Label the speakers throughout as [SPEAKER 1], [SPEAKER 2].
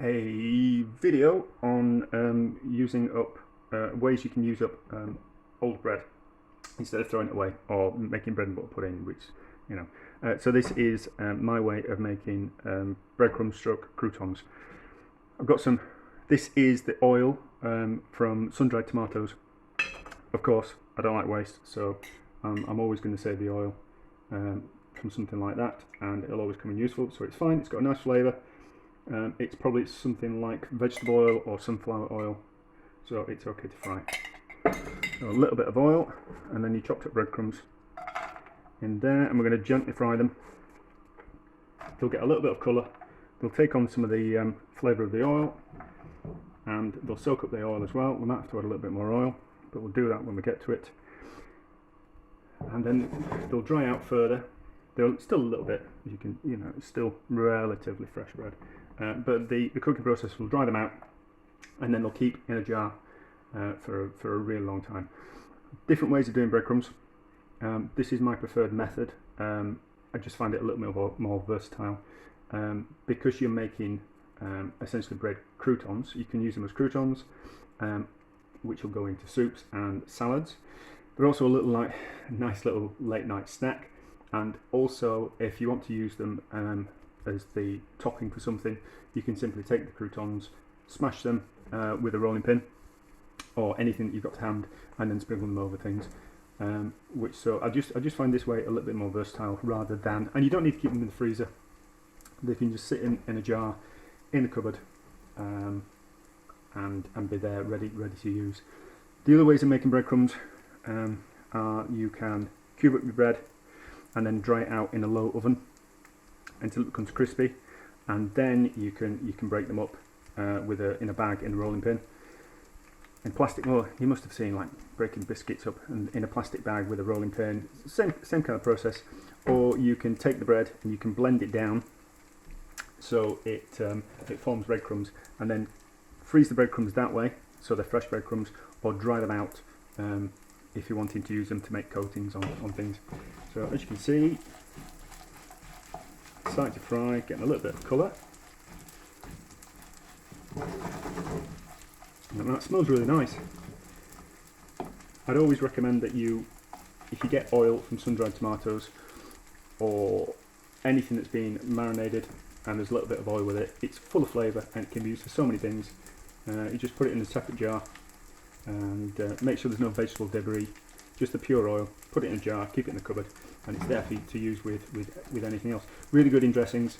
[SPEAKER 1] a video on using up ways you can use up old bread instead of throwing it away or making bread and butter pudding, which you know. So this is my way of making breadcrumb stroke croutons. I've got some. This is the oil from sun-dried tomatoes. Of course, I don't like waste, so I'm always going to save the oil from something like that, and it'll always come in useful. So it's fine. It's got a nice flavour. It's probably something like vegetable oil or sunflower oil, so it's okay to fry. So a little bit of oil, and then you chopped up breadcrumbs in there, and we're going to gently fry them. They'll get a little bit of colour. They'll take on some of the flavour of the oil, and they'll soak up the oil as well. We might have to add a little bit more oil, but we'll do that when we get to it. And then they'll dry out further. They're still a little bit, as you can, it's still relatively fresh bread. But the cooking process will dry them out, and then they'll keep in a jar for a really long time. Different ways of doing breadcrumbs. This is my preferred method. I just find it a little bit more versatile. Because you're making essentially bread croutons, you can use them as croutons, which will go into soups and salads. They're also a little nice little late night snack, and also if you want to use them as the topping for something, you can simply take the croutons, smash them with a rolling pin or anything that you've got to hand, and then sprinkle them over things. So I just find this way a little bit more versatile, rather than, and you don't need to keep them in the freezer. They can just sit in a jar in the cupboard and be there ready to use. The other ways of making breadcrumbs are you can cube up your bread and then dry it out in a low oven until it becomes crispy, and then you can break them up in a bag in a rolling pin. In plastic, well, you must have seen like breaking biscuits up in a plastic bag with a rolling pin. Same kind of process. Or you can take the bread and you can blend it down so it forms breadcrumbs, and then freeze the breadcrumbs that way, so they're fresh breadcrumbs, or dry them out if you're wanting to use them to make coatings on things. So as you can see, starting to fry, getting a little bit of colour. And that smells really nice. I'd always recommend that if you get oil from sun-dried tomatoes or anything that's been marinated and there's a little bit of oil with it, it's full of flavour and it can be used for so many things. You just put it in a separate jar and make sure there's no vegetable debris, just the pure oil. Put it in a jar, keep it in the cupboard, and it's there for you to use with anything else. Really good in dressings,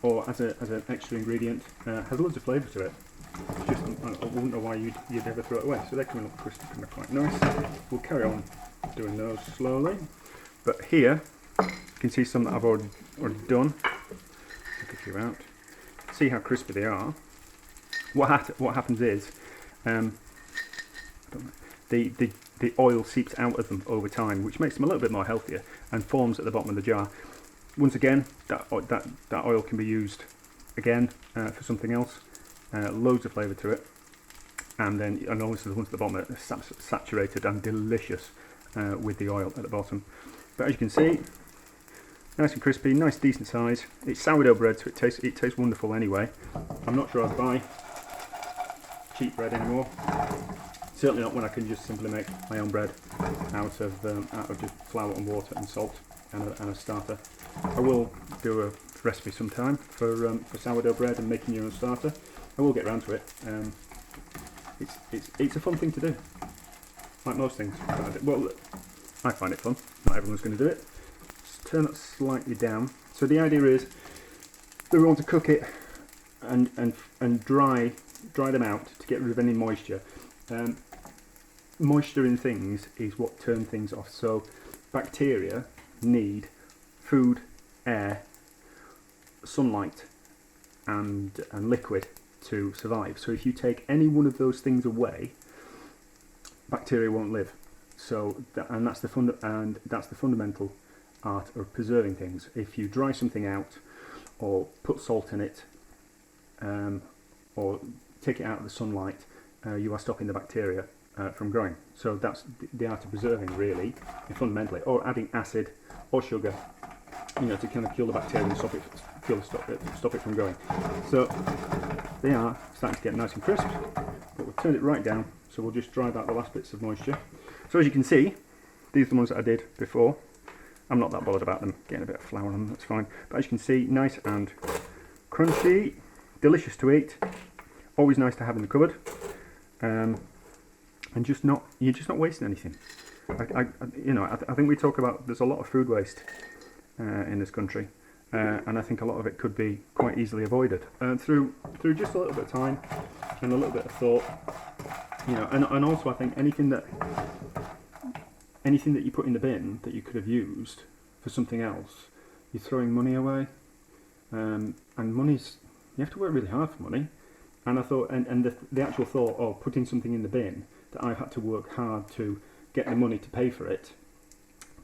[SPEAKER 1] or as an extra ingredient. Has loads of flavour to it. Just, I wouldn't know why you'd ever throw it away. So they're coming up crispy, kind of quite nice. We'll carry on doing those slowly. But here you can see some that I've already done. Take a few out. See how crispy they are. What happens is the oil seeps out of them over time, which makes them a little bit more healthier and forms at the bottom of the jar. Once again, that oil can be used again for something else. Loads of flavour to it, and obviously the ones at the bottom are saturated and delicious with the oil at the bottom. But as you can see, nice and crispy, nice decent size. It's sourdough bread, so it tastes wonderful anyway. I'm not sure I'd buy cheap bread anymore. Certainly not when I can just simply make my own bread out of just flour and water and salt and a starter. I will do a recipe sometime for sourdough bread and making your own starter. I will get around to it. It's a fun thing to do, like most things. Well, I find it fun. Not everyone's going to do it. Just turn it slightly down. So the idea is that we want to cook it and dry them out to get rid of any moisture. Moisture in things is what turns things off. So bacteria need food, air, sunlight, and liquid to survive. So if you take any one of those things away, bacteria won't live. So that's the fundamental art of preserving things. If you dry something out, or put salt in it, or take it out of the sunlight, you are stopping the bacteria from growing. So that's the art of preserving, really, fundamentally. Or adding acid or sugar you know, to kind of kill the bacteria and stop it from going. So they are starting to get nice and crisp, but we've turned it right down, so we'll just drive out the last bits of moisture. So as you can see, these are the ones that I did before. I'm not that bothered about them getting a bit of flour on them, that's fine. But as you can see, nice and crunchy, delicious to eat, always nice to have in the cupboard, and you're just not wasting anything. I think we talk about there's a lot of food waste in this country, and I think a lot of it could be quite easily avoided through just a little bit of time and a little bit of thought. You know, and also I think anything that you put in the bin that you could have used for something else, you're throwing money away, and money's, you have to work really hard for money. And I thought, and the actual thought of putting something in the bin that I've had to work hard to get the money to pay for it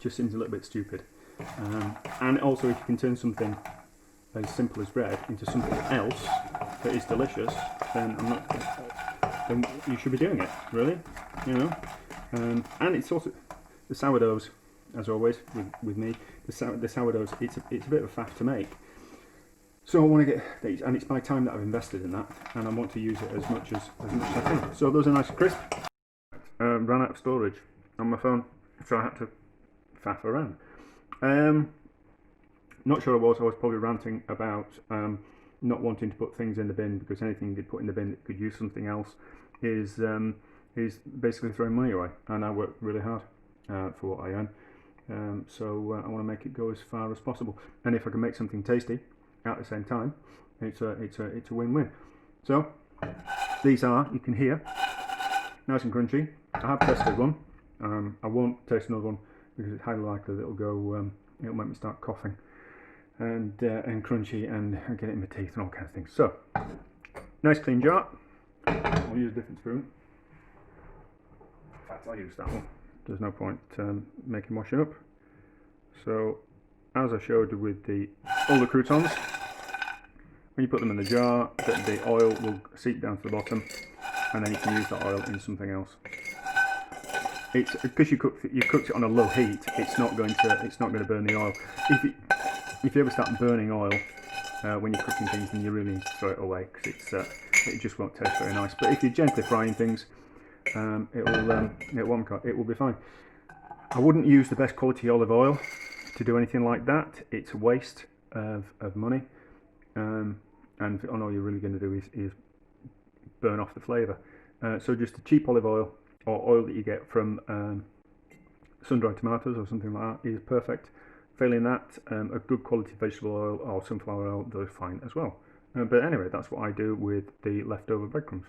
[SPEAKER 1] just seems a little bit stupid. And also, if you can turn something as simple as bread into something else that is delicious, then then you should be doing it, really, you know. And it's also the sourdoughs, as always with me. The sourdoughs, it's a bit of a faff to make. So I want to get these, and it's my time that I've invested in that, and I want to use it as much as I can. So those are nice and crisp. Ran out of storage on my phone, so I had to faff around. Not sure I was probably ranting about not wanting to put things in the bin, because anything you put in the bin that could use something else is basically throwing money away, and I work really hard for what I earn. So I want to make it go as far as possible, and if I can make something tasty at the same time, it's a win-win. So these are, you can hear, nice and crunchy. I have tested one. I won't taste another one because it's highly likely that it'll go. It'll make me start coughing, and crunchy, and get it in my teeth and all kinds of things. So nice clean jar. I'll use a different spoon. In fact, I'll use that one. There's no point making washing up. So as I showed with all the croutons, when you put them in the jar, the oil will seep down to the bottom, and then you can use that oil in something else. It's because you cooked it on a low heat. It's not going to burn the oil. If you ever start burning oil when you're cooking things, then you really need to throw it away, because it just won't taste very nice. But if you're gently frying things, it will be fine. I wouldn't use the best quality olive oil to do anything like that. It's a waste of money, and all you're really going to do is burn off the flavour. So just a cheap olive oil, or oil that you get from sun-dried tomatoes or something like that, is perfect. Failing that, a good quality vegetable oil or sunflower oil does fine as well. But anyway, that's what I do with the leftover breadcrumbs.